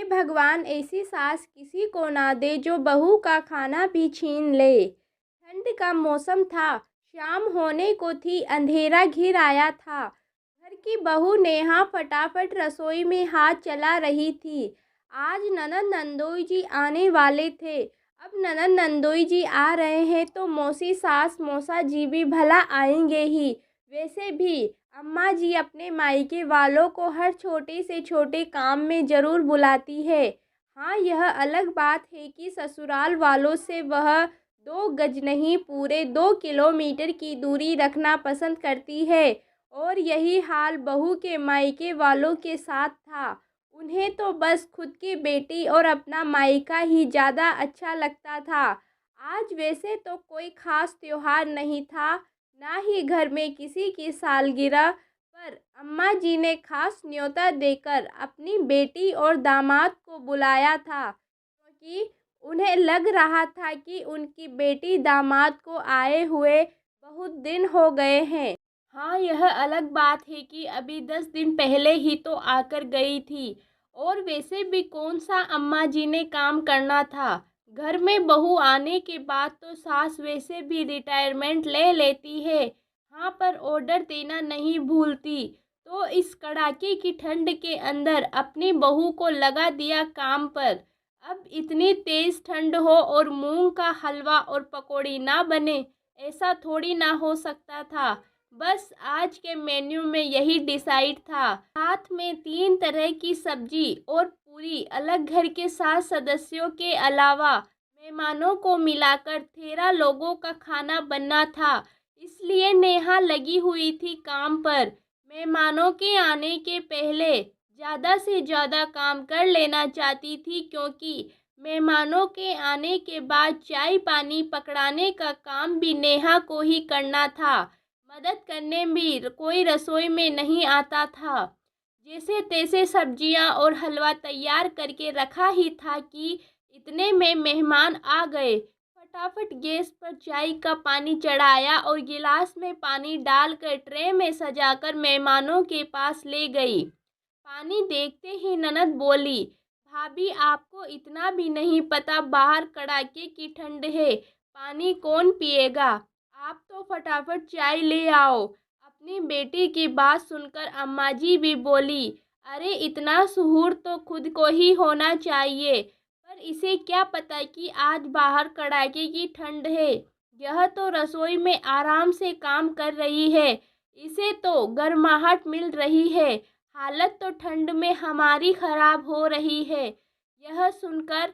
हे भगवान, ऐसी सास किसी को ना दे जो बहू का खाना भी छीन ले। ठंड का मौसम था, शाम होने को थी, अंधेरा घिर आया था। घर की बहू नेहा फटाफट रसोई में हाथ चला रही थी। आज ननद नंदोई जी आने वाले थे। अब ननद नंदोई जी आ रहे हैं तो मौसी सास मौसा जी भी भला आएंगे ही। वैसे भी अम्मा जी अपने मायके वालों को हर छोटे से छोटे काम में ज़रूर बुलाती है। हाँ, यह अलग बात है कि ससुराल वालों से वह 2 गज नहीं, पूरे 2 किलोमीटर की दूरी रखना पसंद करती है। और यही हाल बहू के मायके वालों के साथ था। उन्हें तो बस खुद की बेटी और अपना मायका ही ज़्यादा अच्छा लगता था। आज वैसे तो कोई ख़ास त्योहार नहीं था, ना ही घर में किसी की सालगिरह, पर अम्मा जी ने खास न्योता देकर अपनी बेटी और दामाद को बुलाया था, क्योंकि उन्हें लग रहा था कि उनकी बेटी दामाद को आए हुए बहुत दिन हो गए हैं। हाँ, यह अलग बात है कि अभी 10 दिन पहले ही तो आकर गई थी। और वैसे भी कौन सा अम्मा जी ने काम करना था। घर में बहू आने के बाद तो सास वैसे भी रिटायरमेंट ले लेती है। हाँ, पर ऑर्डर देना नहीं भूलती। तो इस कड़ाके की ठंड के अंदर अपनी बहू को लगा दिया काम पर। अब इतनी तेज़ ठंड हो और मूंग का हलवा और पकौड़ी ना बने, ऐसा थोड़ी ना हो सकता था। बस आज के मेन्यू में यही डिसाइड था। साथ में 3 तरह की सब्जी और पूरी, अलग घर के 7 सदस्यों के अलावा मेहमानों को मिलाकर 13 लोगों का खाना बनना था। इसलिए नेहा लगी हुई थी काम पर। मेहमानों के आने के पहले ज़्यादा से ज़्यादा काम कर लेना चाहती थी, क्योंकि मेहमानों के आने के बाद चाय पानी पकड़ाने का काम भी नेहा को ही करना था। मदद करने भी कोई रसोई में नहीं आता था। जैसे तैसे सब्जियां और हलवा तैयार करके रखा ही था कि इतने में मेहमान आ गए। फटाफट गैस पर चाय का पानी चढ़ाया और गिलास में पानी डालकर ट्रे में सजाकर मेहमानों के पास ले गई। पानी देखते ही ननद बोली, भाभी आपको इतना भी नहीं पता बाहर कड़ाके की ठंड है, पानी कौन पिएगा। आप तो फटाफट चाय ले आओ। अपनी बेटी की बात सुनकर अम्मा जी भी बोली, अरे इतना सुहूर तो खुद को ही होना चाहिए, पर इसे क्या पता कि आज बाहर कड़ाके की ठंड है। यह तो रसोई में आराम से काम कर रही है, इसे तो गर्माहट मिल रही है। हालत तो ठंड में हमारी खराब हो रही है। यह सुनकर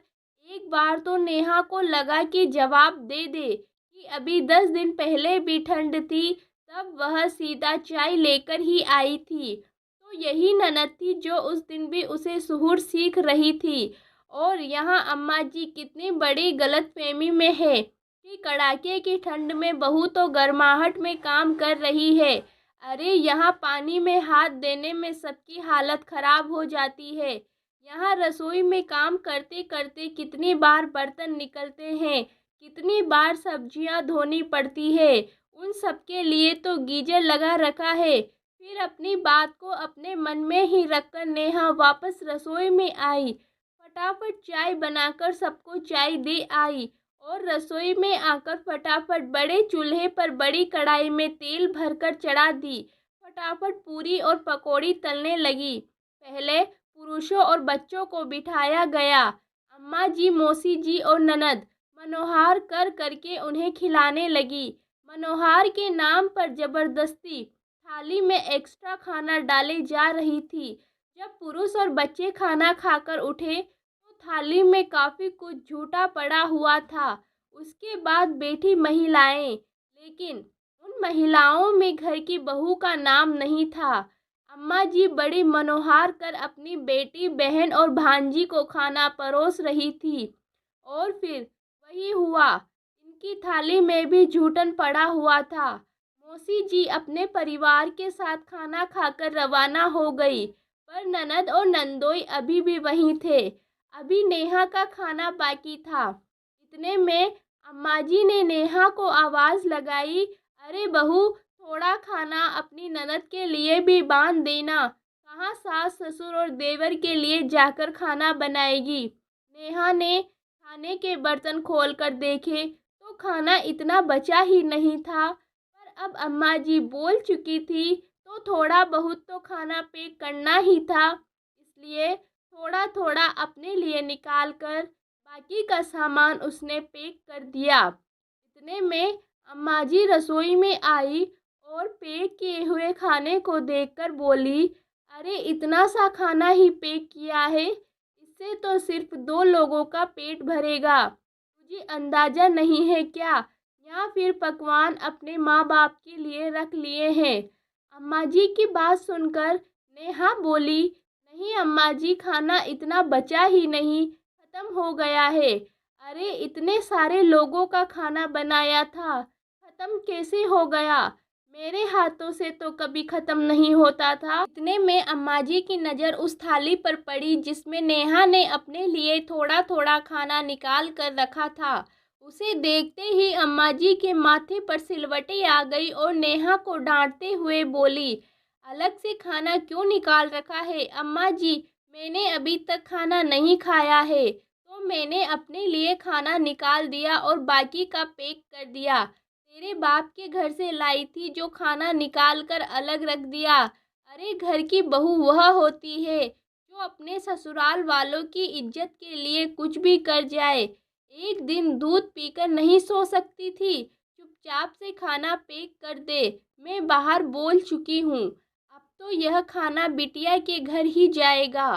एक बार तो नेहा को लगा कि जवाब दे दे कि अभी 10 दिन पहले भी ठंड थी, तब वह सीधा चाय लेकर ही आई थी। तो यही ननद थी जो उस दिन भी उसे सुहूर सीख रही थी। और यहाँ अम्मा जी कितनी बड़ी गलतफहमी में है कि कड़ाके की ठंड में बहू तो गर्माहट में काम कर रही है। अरे यहाँ पानी में हाथ देने में सबकी हालत खराब हो जाती है। यहाँ रसोई में काम करते करते कितनी बार बर्तन निकलते हैं, कितनी बार सब्जियां धोनी पड़ती है। उन सब के लिए तो गीजर लगा रखा है। फिर अपनी बात को अपने मन में ही रखकर नेहा वापस रसोई में आई। फटाफट चाय बनाकर सबको चाय दे आई और रसोई में आकर फटाफट बड़े चूल्हे पर बड़ी कढ़ाई में तेल भरकर चढ़ा दी। फटाफट पूरी और पकौड़ी तलने लगी। पहले पुरुषों और बच्चों को बिठाया गया। अम्मा जी, मौसी जी और ननद मनोहार कर करके उन्हें खिलाने लगी। मनोहार के नाम पर जबरदस्ती थाली में एक्स्ट्रा खाना डाले जा रही थी। जब पुरुष और बच्चे खाना खाकर उठे तो थाली में काफ़ी कुछ झूठा पड़ा हुआ था। उसके बाद बैठी महिलाएं, लेकिन उन महिलाओं में घर की बहू का नाम नहीं था। अम्मा जी बड़ी मनोहार कर अपनी बेटी, बहन और भांजी को खाना परोस रही थी। और फिर वही हुआ, इनकी थाली में भी जूठन पड़ा हुआ था। मौसी जी अपने परिवार के साथ खाना खाकर रवाना हो गई, पर ननद और नंदोई अभी भी वहीं थे। अभी नेहा का खाना बाकी था। इतने में अम्मा जी ने नेहा को आवाज़ लगाई, अरे बहू, थोड़ा खाना अपनी ननद के लिए भी बांध देना। कहाँ सास ससुर और देवर के लिए जाकर खाना बनाएगी। नेहा ने खाने के बर्तन खोलकर देखे तो खाना इतना बचा ही नहीं था, पर अब अम्मा जी बोल चुकी थी तो थोड़ा बहुत तो खाना पैक करना ही था, इसलिए थोड़ा थोड़ा अपने लिए निकाल कर बाकी का सामान उसने पैक कर दिया। इतने में अम्मा जी रसोई में आई और पैक किए हुए खाने को देखकर बोली, अरे इतना सा खाना ही पैक किया है, इससे तो सिर्फ 2 लोगों का पेट भरेगा। तुझे अंदाज़ा नहीं है क्या, या फिर पकवान अपने माँ बाप के लिए रख लिए हैं। अम्मा जी की बात सुनकर नेहा बोली, नहीं अम्मा जी, खाना इतना बचा ही नहीं, ख़त्म हो गया है। अरे इतने सारे लोगों का खाना बनाया था, ख़त्म कैसे हो गया? मेरे हाथों से तो कभी ख़त्म नहीं होता था। इतने में अम्मा जी की नज़र उस थाली पर पड़ी जिसमें नेहा ने अपने लिए थोड़ा थोड़ा खाना निकाल कर रखा था। उसे देखते ही अम्मा जी के माथे पर सिलवटें आ गई और नेहा को डांटते हुए बोली, अलग से खाना क्यों निकाल रखा है? अम्मा जी, मैंने अभी तक खाना नहीं खाया है, तो मैंने अपने लिए खाना निकाल दिया और बाकी का पैक कर दिया। तेरे बाप के घर से लाई थी जो खाना निकाल कर अलग रख दिया। अरे घर की बहू वह होती है जो अपने ससुराल वालों की इज्जत के लिए कुछ भी कर जाए। एक दिन दूध पीकर नहीं सो सकती थी, चुपचाप से खाना पैक कर दे, मैं बाहर बोल चुकी हूँ। अब तो यह खाना बिटिया के घर ही जाएगा।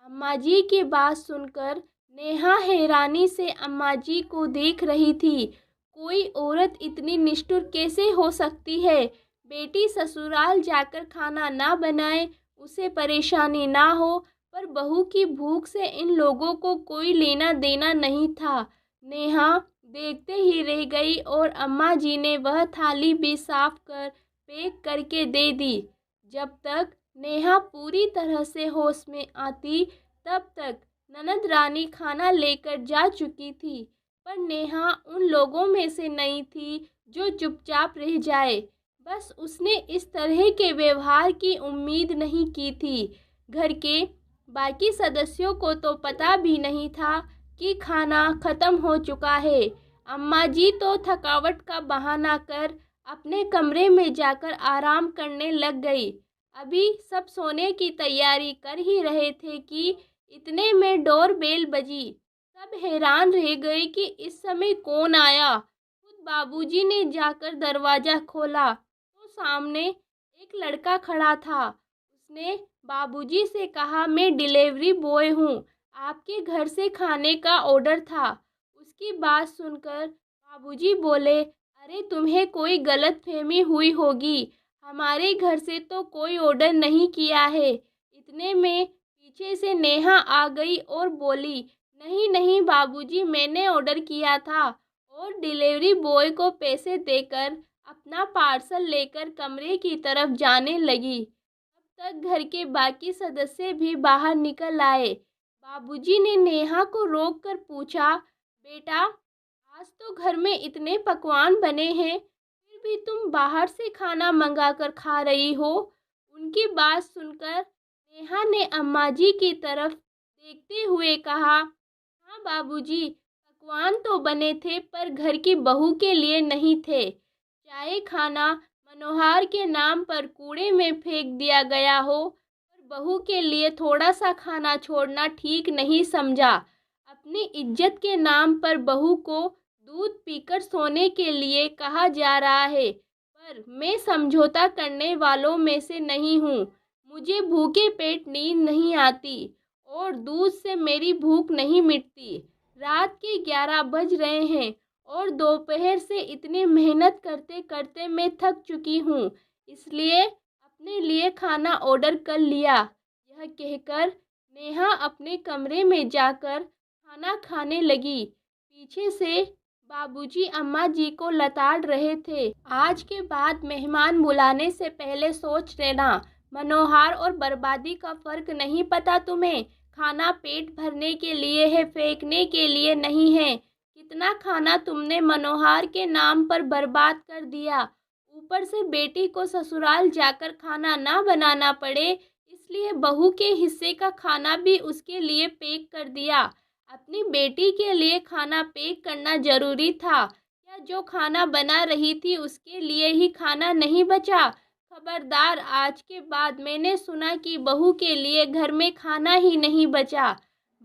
अम्मा जी की बात सुनकर नेहा हैरानी से अम्मा जी को देख रही थी। कोई औरत इतनी निष्ठुर कैसे हो सकती है? बेटी ससुराल जाकर खाना ना बनाए, उसे परेशानी ना हो, पर बहू की भूख से इन लोगों को कोई लेना देना नहीं था। नेहा देखते ही रह गई और अम्मा जी ने वह थाली भी साफ कर पैक करके दे दी। जब तक नेहा पूरी तरह से होश में आती, तब तक ननद रानी खाना लेकर जा चुकी थी। पर नेहा उन लोगों में से नहीं थी जो चुपचाप रह जाए। बस उसने इस तरह के व्यवहार की उम्मीद नहीं की थी। घर के बाकी सदस्यों को तो पता भी नहीं था कि खाना ख़त्म हो चुका है। अम्मा जी तो थकावट का बहाना कर अपने कमरे में जाकर आराम करने लग गई। अभी सब सोने की तैयारी कर ही रहे थे कि इतने में डोर बेल बजी। सब हैरान रह गए कि इस समय कौन आया। खुद बाबूजी ने जाकर दरवाज़ा खोला तो सामने एक लड़का खड़ा था। उसने बाबूजी से कहा, मैं डिलीवरी बॉय हूँ, आपके घर से खाने का ऑर्डर था। उसकी बात सुनकर बाबूजी बोले, अरे तुम्हें कोई गलतफहमी हुई होगी, हमारे घर से तो कोई ऑर्डर नहीं किया है। इतने में पीछे से नेहा आ गई और बोली, नहीं नहीं बाबूजी, मैंने ऑर्डर किया था, और डिलीवरी बॉय को पैसे देकर अपना पार्सल लेकर कमरे की तरफ जाने लगी। तब तक घर के बाकी सदस्य भी बाहर निकल आए। बाबूजी ने नेहा को रोककर पूछा, बेटा, आज तो घर में इतने पकवान बने हैं, फिर भी तुम बाहर से खाना मंगाकर खा रही हो? उनकी बात सुनकर नेहा ने अम्मा जी की तरफ देखते हुए कहा, हाँ बाबूजी, पकवान तो बने थे पर घर की बहू के लिए नहीं थे। चाहे खाना मनोहर के नाम पर कूड़े में फेंक दिया गया हो, पर बहू के लिए थोड़ा सा खाना छोड़ना ठीक नहीं समझा। अपनी इज्जत के नाम पर बहू को दूध पीकर सोने के लिए कहा जा रहा है, पर मैं समझौता करने वालों में से नहीं हूँ। मुझे भूखे पेट नींद नहीं आती और दूध से मेरी भूख नहीं मिटती। रात के 11 बज रहे हैं और दोपहर से इतनी मेहनत करते करते मैं थक चुकी हूँ, इसलिए अपने लिए खाना ऑर्डर कर लिया। यह कहकर नेहा अपने कमरे में जाकर खाना खाने लगी। पीछे से बाबूजी अम्मा जी को लताड़ रहे थे। आज के बाद मेहमान बुलाने से पहले सोच लेना, मनोहर और बर्बादी का फ़र्क नहीं पता तुम्हें? खाना पेट भरने के लिए है, फेंकने के लिए नहीं है। कितना खाना तुमने मनोहर के नाम पर बर्बाद कर दिया। ऊपर से बेटी को ससुराल जाकर खाना ना बनाना पड़े, इसलिए बहू के हिस्से का खाना भी उसके लिए पैक कर दिया। अपनी बेटी के लिए खाना पैक करना ज़रूरी था। क्या जो खाना बना रही थी उसके लिए ही खाना नहीं बचा? खबरदार, आज के बाद मैंने सुना कि बहू के लिए घर में खाना ही नहीं बचा।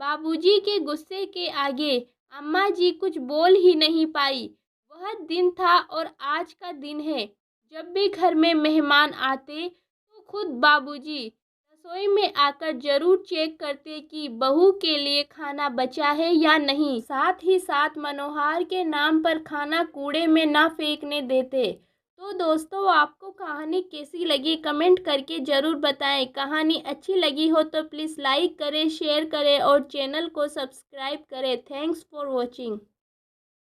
बाबूजी के गुस्से के आगे अम्मा जी कुछ बोल ही नहीं पाई। वह दिन था और आज का दिन है। जब भी घर में मेहमान आते तो खुद बाबूजी रसोई में आकर जरूर चेक करते कि बहू के लिए खाना बचा है या नहीं। साथ ही साथ मनोहर के नाम पर खाना कूड़े में ना फेंकने देते। तो दोस्तों, आपको कहानी कैसी लगी कमेंट करके ज़रूर बताएं। कहानी अच्छी लगी हो तो प्लीज़ लाइक करें, शेयर करें और चैनल को सब्सक्राइब करें। Thanks for watching.